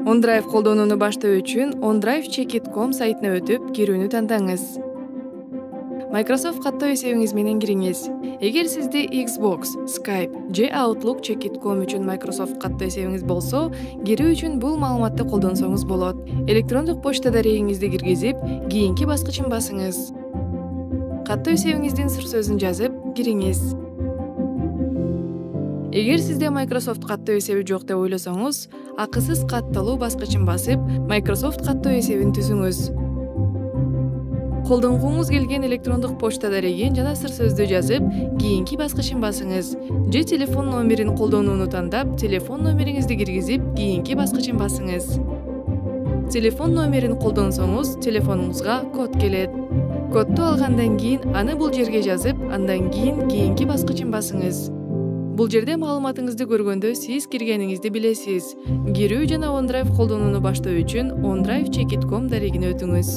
OneDrive колдонууну баштоо үчүн OneDrive.com сайтына өтүп, кирүүнү тандаңыз. Microsoft каттоо эсебиңиз менен кириңиз. Эгер сизде Xbox, Skype же Outlook.com үчүн Microsoft каттоо эсебиңиз болсо, кирүү үчүн бул маалыматты колдонсоңуз болот. Электрондук почта дарегиңизди киргизип, кийинки баскычын басыңыз. Каттоо эсебиңиздин сыр сөзүн жазып, кириңиз. Эгер сизде Microsoft каттоо эсеби жок деп ойлосоңуз, акысыз катталуу баскычын басып, Microsoft каттоо эсебин түзүңүз. Колдонгуңуз келген электрондук почта дарегин жана сыр сөздү жазып, кийинки баскычын басыңыз. Же телефон номерин колдонууну тандап, телефон номериңизди киргизип, кийинки баскычын басыңыз. Телефон номерин колдонсоңуз, телефонуңузга код келет. Кодду алгандан кийин аны бул жерге жазып, андан кийин кийинки баскычын басыңыз. Бул жерде маалыматыңызды көргөндө сиз киргениңизди билесиз. Кирүү жана OneDrive колдонууну баштоо үчүн OneDrive.com дарегине өтүңүз.